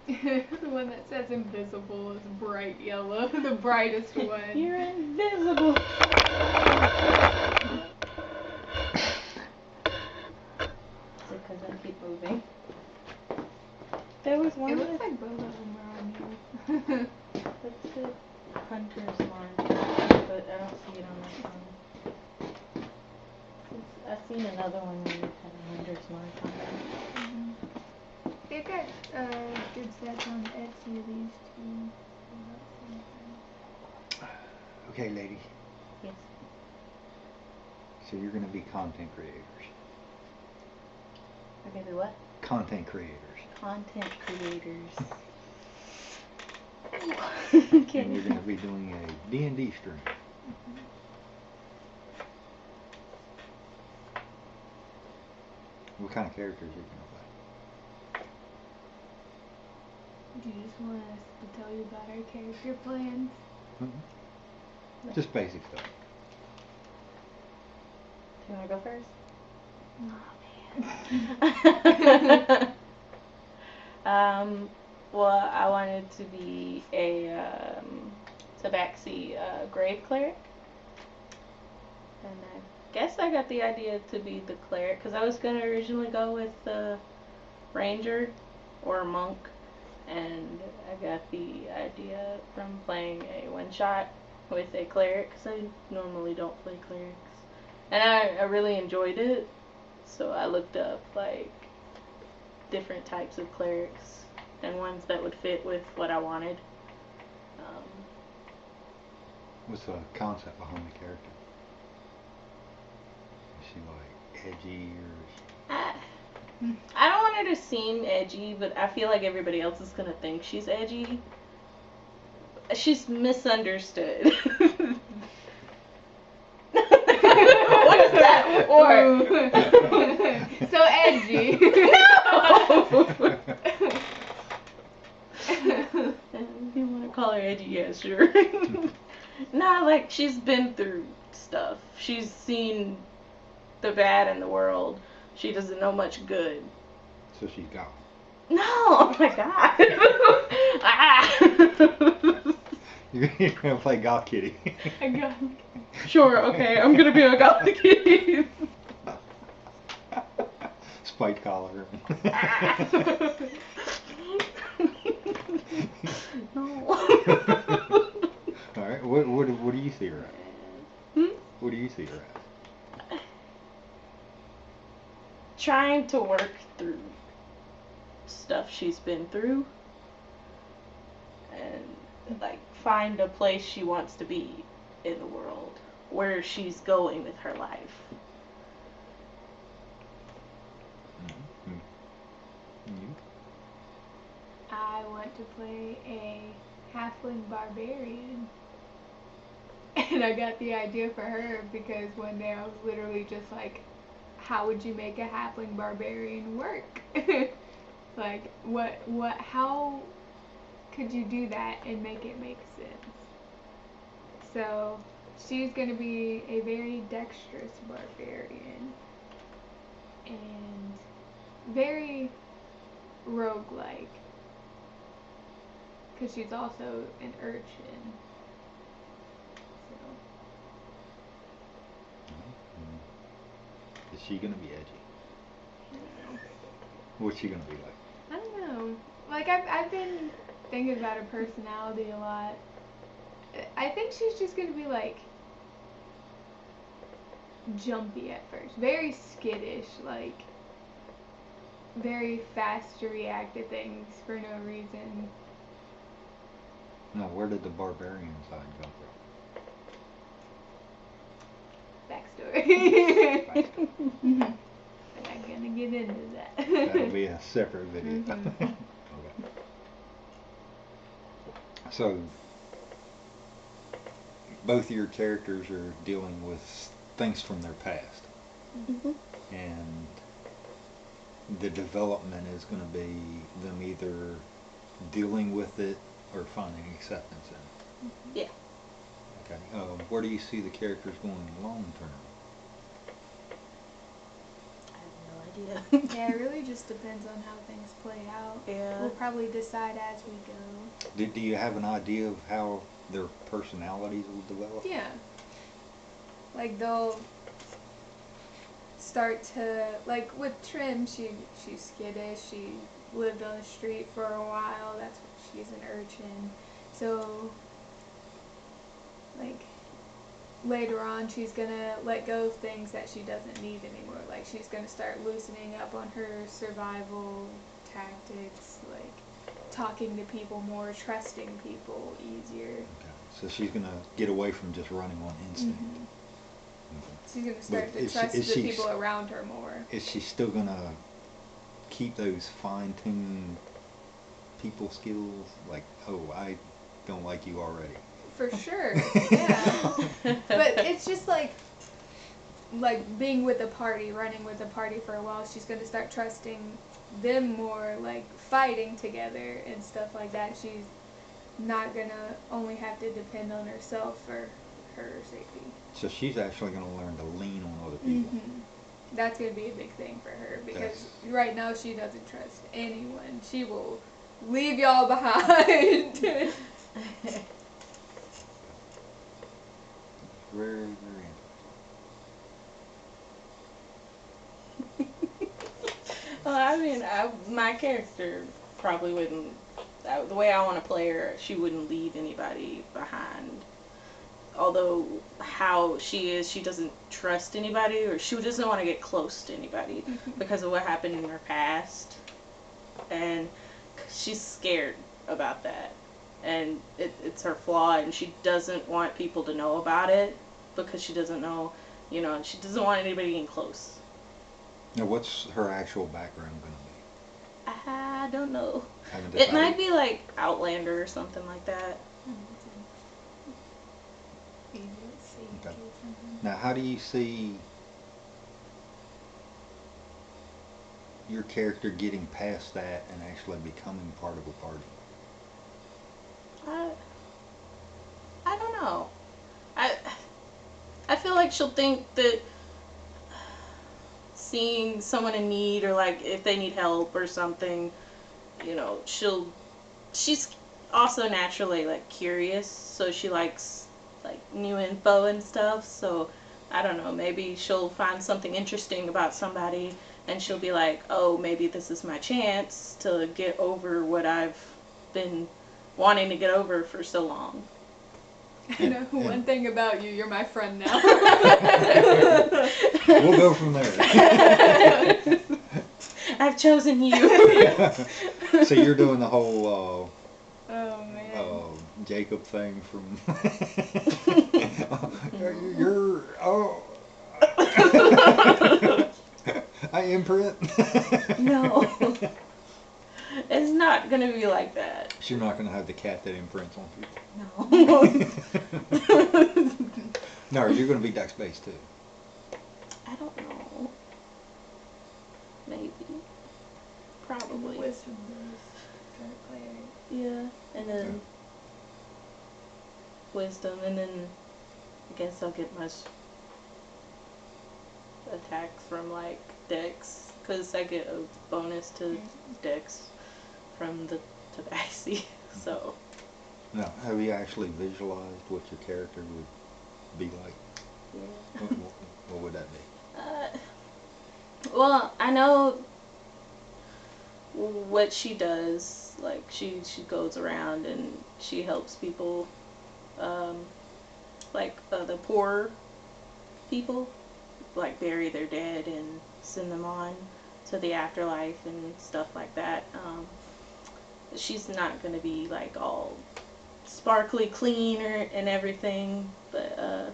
The one that says invisible is bright yellow, the brightest one. You're invisible. Is it because I keep moving? There was one. It looks like both of them are on you. That's the hunter's mark, but I don't see it on this one. I've seen another one where it had a hunter's mark on it. They've got good stats on Etsy, these two. Okay, lady. Yes. So you're going to be content creators. Okay, the what? Content creators. Content creators. And you're going to be doing a D&D stream. What kind of characters are you going Do you just want us to tell you about our character plans? to play? Just basic stuff. Do you want to go first? Oh, man. Well, I wanted to be a Tabaxi grave cleric. And I guess I got the idea to be the cleric because I was going to originally go with the ranger or monk. And I got the idea from playing a one-shot with a cleric because I normally don't play clerics. And I really enjoyed it. So I looked up like different types of clerics and ones that would fit with what I wanted. What's the concept behind the character? Is she like edgy or... I don't want her to seem edgy, but I feel like everybody else is going to think she's edgy. She's misunderstood. What is that for? So edgy. If you want to call her edgy, yeah, sure. Nah, like, she's been through stuff. She's seen the bad in the world. She doesn't know much good. So she's goth. No! Oh my god! Ah! You're going to play Goth Kitty. I got Sure, okay, I'm gonna be a goth kitty. Spiked collar. No. Alright, what do you see her as? What do you see her as? Trying to work through stuff she's been through and like find a place she wants to be in the world, where she's going with her life. I want to play a halfling barbarian. And I got the idea for her because one day I was literally just like, how would you make a halfling barbarian work? Like, how could you do that and make it make sense? So, she's going to be a very dexterous barbarian and very roguelike because she's also an urchin. Is she gonna be edgy? What's she gonna be like? I don't know. Like, I've been thinking about her personality a lot. I think she's just gonna be like jumpy at first, very skittish, like very fast to react to things for no reason. Now, where did the barbarian side come from? Backstory. I'm not gonna get into that. That'll be a separate video. Okay. So, both of your characters are dealing with things from their past. And the development is going to be them either dealing with it or finding acceptance in it. Yeah. Okay. Where do you see the characters going long term? I have no Yeah. Yeah, it really just depends on how things play out. Yeah. We'll probably decide as we go. Do you have an idea of how their personalities will develop? Yeah. Like they'll start to, like with Trim, she's skittish. She lived on the street for a while. That's what she's an urchin. So like later on she's gonna let go of things that she doesn't need anymore. Like she's gonna start loosening up on her survival tactics, like talking to people more, trusting people easier. Okay. So she's gonna get away from just running on instinct. Mm-hmm. Okay. She's gonna start But to trust the people around her more. Is she still gonna keep those fine-tuned people skills? Like, oh, I don't like you already. For sure, yeah. But it's just like being with a party, running with a party for a while. She's gonna start trusting them more, like fighting together and stuff like that. She's not gonna only have to depend on herself for her safety. So she's actually gonna learn to lean on other people. Mm-hmm. That's gonna be a big thing for her because right now she doesn't trust anyone. She will leave y'all behind. Very, very Well, I mean, my character probably wouldn't. The way I want to play her, she wouldn't leave anybody behind. Although how she is, she doesn't trust anybody, or she doesn't want to get close to anybody because of what happened in her past, and she's scared about that, and it's her flaw, and she doesn't want people to know about it because she doesn't know, and she doesn't want anybody getting close. Now, what's her actual background gonna I don't know. be? Haven't It might decided. be like Outlander or something like that. Okay. Now, how do you see your character getting past that and actually becoming part of a party? I I don't know. I I feel like she'll think that seeing someone in need, or like if they need help or something, she's also naturally like curious, so she likes like new info and stuff. So I don't know, maybe she'll find something interesting about somebody and she'll be like, oh, maybe this is my chance to get over what I've been wanting to get over for so long. I know one thing about you, you're my friend now. We'll go from there. I've chosen you. So you're doing the whole Oh man. Jacob thing from you're I imprint. No. It's not gonna be like that. So you're not gonna have the cat that imprints on people. No. No, you're gonna be Dex based too. I don't know. Maybe. Probably. Wisdom boost for a player. Yeah. And then Yeah. wisdom, and then I guess I'll get my attacks from like Dex, because I get a bonus to Dex from the tabaxi. So. Now, have you actually visualized what your character would be like? Yeah. What would that be? Well, I know what she does. Like she goes around and she helps people, like the poor people, like bury their dead and send them on to the afterlife and stuff like that. She's not gonna be like all sparkly clean and everything, but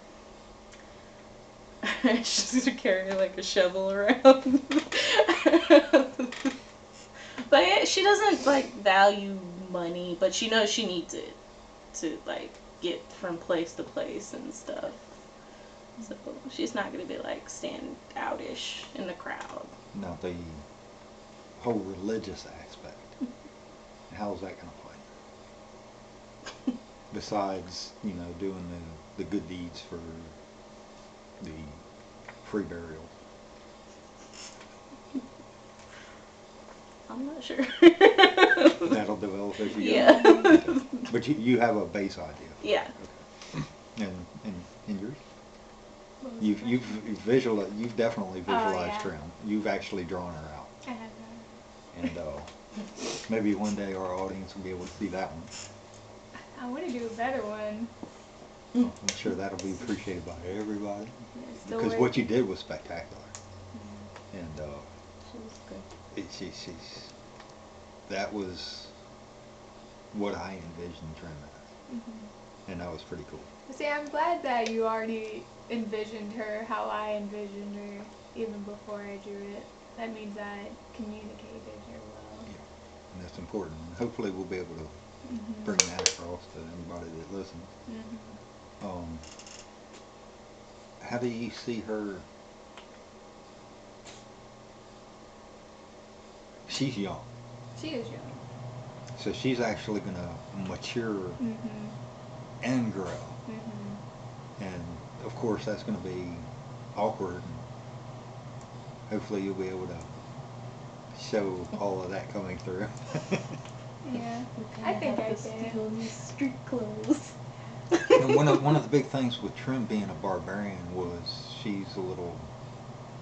she's gonna carry like a shovel around. But she doesn't like value money, but she knows she needs it to like get from place to place and stuff. So she's not gonna be like stand outish in the crowd. Now, the whole religious aspect, how's that going to play? Besides, doing the good deeds for the free burial. I'm not sure. That'll develop as you go. Yeah. Okay. But you have a base idea. Yeah. Okay. And yours? You've definitely visualized yeah. Trim. You've actually drawn her out. I have And maybe one day our audience will be able to see that one. I want to do a better one. I'm sure that'll be appreciated by everybody. Because what you did was spectacular. And She was good. she's that was what I envisioned Trim as. And that was pretty cool. See, I'm glad that you already envisioned her how I envisioned her even before I drew it. That means I communicated her well. Yeah. And that's important. And hopefully we'll be able to bring that across to anybody that listens. How do you see her? She's young. She is young. So she's actually going to mature and grow. And of course that's going to be awkward. And hopefully you'll be able to show all of that coming through. Yeah, I think I can. Steal these street clothes. And one of the big things with Trim being a barbarian was she's a little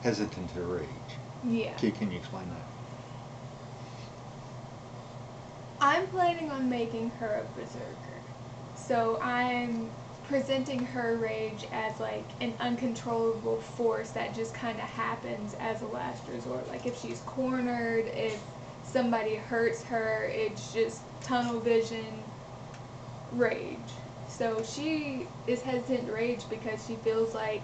hesitant to rage. Yeah. Can you explain that? I'm planning on making her a berserker. So I'm presenting her rage as like an uncontrollable force that just kind of happens as a last resort. Like if she's cornered, if somebody hurts her, it's just tunnel vision rage. So she is hesitant to rage because she feels like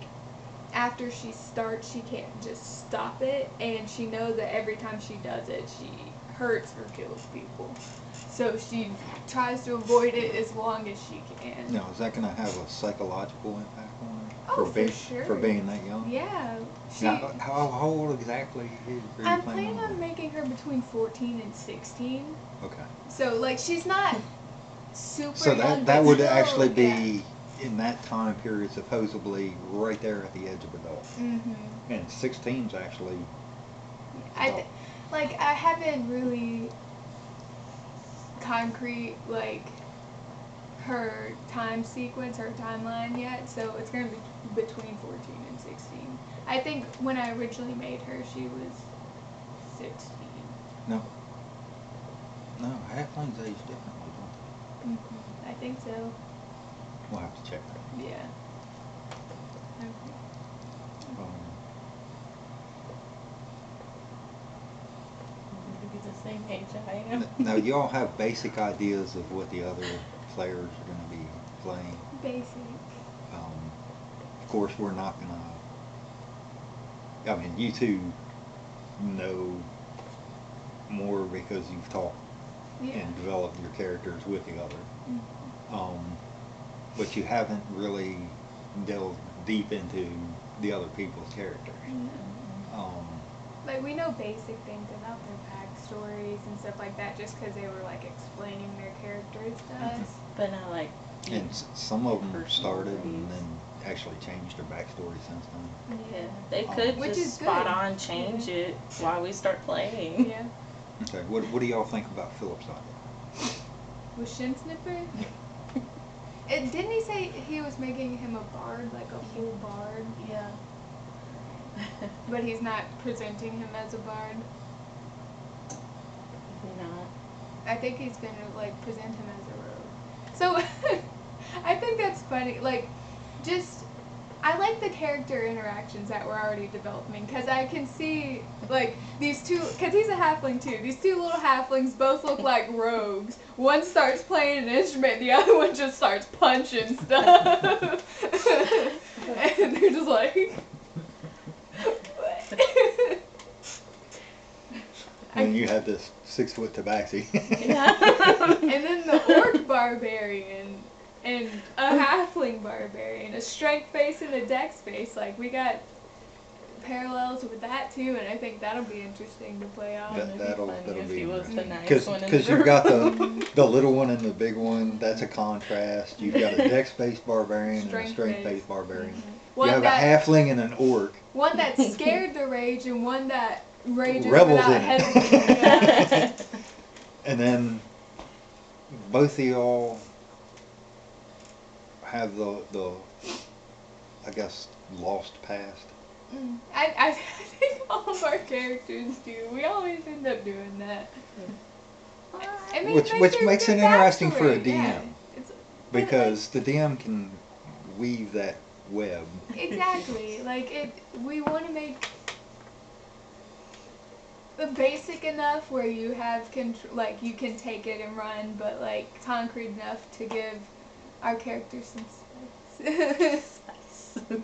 after she starts, she can't just stop it, and she knows that every time she does it, she hurts or kills people. So she tries to avoid it as long as she can. Now, is that going to have a psychological impact on her? Oh, for sure. For being that young? Yeah. Now, how old exactly are you I'm planning planning on making her between 14 and 16. Okay. So, like, she's not super So young, that but would still, actually be, yeah. in that time period, supposedly right there at the edge of adult. And 16's actually adult. I haven't really concrete, like, her time sequence, her timeline yet, so it's going to be between 14 and 16. I think when I originally made her, she was 16. No, halflings age differently, don't I think so. they? We'll have to check that. Yeah. Maybe the same age I am. Now, you all have basic ideas of what the other players are going to be playing. Basic. Of course, we're not going to. I mean, you two know more because you've talked and developed your characters with the other. But you haven't really delved deep into the other people's characters. Like, we know basic things about their backstories and stuff like that just because they were, like, explaining their characters to us. But not, like... And some of them started and then actually changed their backstory since then. Yeah, they could just spot on change it while we start playing. Yeah. Okay, what do y'all think about Philip's idea? With Shin Sniffer? Didn't he say he was making him a bard, like a full bard? Yeah. But he's not presenting him as a bard? Not. I think he's gonna, like, present him as a rogue. So, I think that's funny. Like, just, I like the character interactions that we're already developing, because I can see, like, these two, because he's a halfling too, these two little halflings both look like rogues. One starts playing an instrument, the other one just starts punching stuff. And they're just like... And you have this 6-foot tabaxi. Yeah. And then the orc barbarian and a halfling barbarian, a strength face and a dex face. Like, we got parallels with that too, and I think that'll be interesting to play out. That'll be interesting. Because you've got the little one and the big one. That's a contrast. You've got a dex-based barbarian and a strength-based barbarian. You have a halfling and an orc. One that scared the rage and one that rages revels without in it. hesitation. Yeah. And then both of y'all have the I guess lost past. I think all of our characters do. We always end up doing that. I mean, Which makes it interesting for a backstory, DM. yeah. Because the DM can weave that web. Exactly. We want to make it basic enough where you have you can take it and run, but concrete enough to give our characters some space.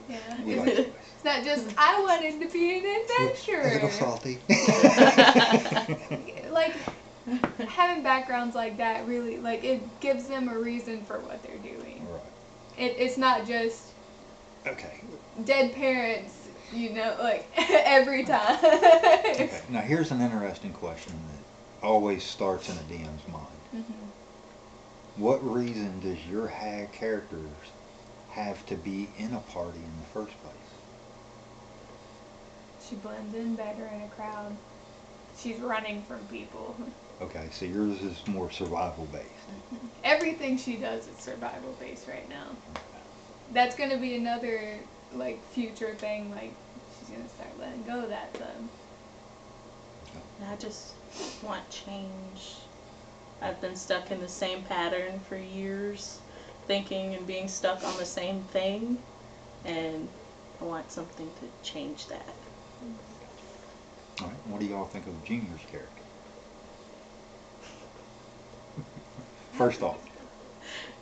Yeah. We like spice. It's not just I wanted to be an adventurer. A little salty. Having backgrounds like that really it gives them a reason for what they're doing. Right. It's not just Okay. dead parents, every time. Okay. Now here's an interesting question that always starts in a DM's mind. Mm-hmm. What reason does your hag characters have to be in a party in the first place? She blends in better in a crowd. She's running from people. Okay, so yours is more survival based. Everything she does is survival based right now. That's gonna be another future thing. She's gonna start letting go of that then. I just want change. I've been stuck in the same pattern for years, thinking and being stuck on the same thing, and I want something to change that. All right. What do y'all think of Junior's character? First thought.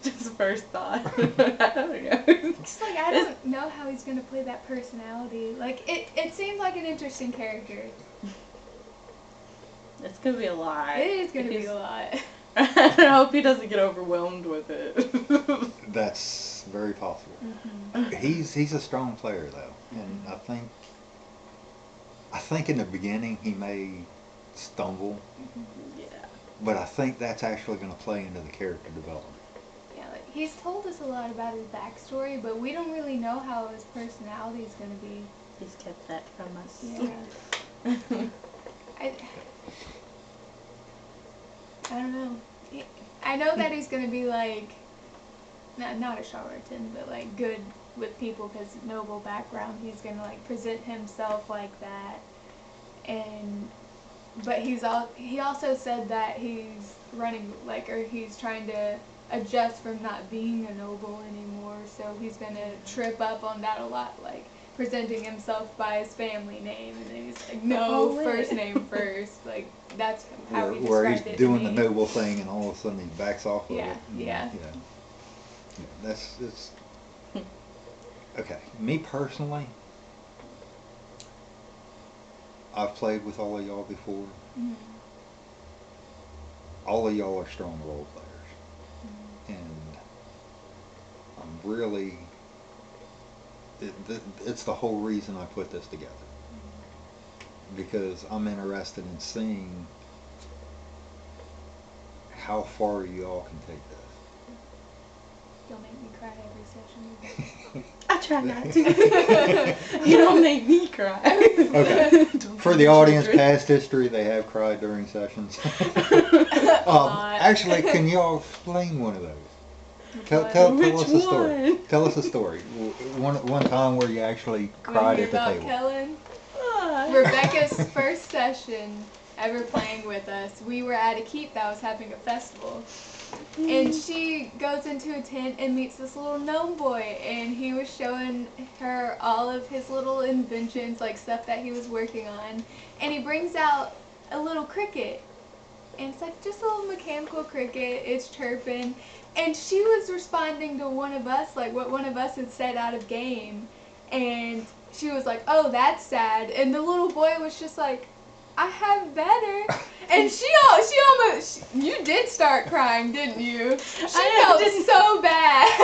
Just first thought. I don't know. Just I don't know how he's gonna play that personality. It seems like an interesting character. It's gonna be a lot. It is gonna be a lot. I hope he doesn't get overwhelmed with it. That's very possible. Mm-hmm. He's a strong player though, and I think in the beginning he may stumble, Yeah. but I think that's actually going to play into the character development. Yeah, he's told us a lot about his backstory, but we don't really know how his personality is gonna be. He's kept that from us. Yeah. I don't know. I know that he's gonna be not a charlatan, but good with people because noble background. He's gonna present himself like that, but he also said that he's running or he's trying to adjust from not being a noble anymore. So he's gonna trip up on that a lot, presenting himself by his family name, and then he's no, first name first. That's how he described where he's it doing to the me. noble thing, and all of a sudden he backs off of Yeah, it. yeah. It's okay. Me personally, I've played with all of y'all before. Mm-hmm. All of y'all are strong role players, and I'm really. It's the whole reason I put this together, because I'm interested in seeing how far you all can take this. You'll make me cry every session. I try not to. You don't make me cry. Okay. For the audience, past history, they have cried during sessions. Actually, can y'all explain one of those? Tell us a story. Tell us a story. One time where you actually cried at the table. Kellen? Rebecca's first session ever playing with us. We were at a keep that was having a festival. And she goes into a tent and meets this little gnome boy, and he was showing her all of his little inventions, stuff that he was working on. And he brings out a little cricket. And it's just a little mechanical cricket. It's chirping. And she was responding to one of us, what one of us had said out of game. And she was like, "Oh, that's sad." And the little boy was just like, "I have better." And she almost, you did start crying, didn't you? She felt so bad.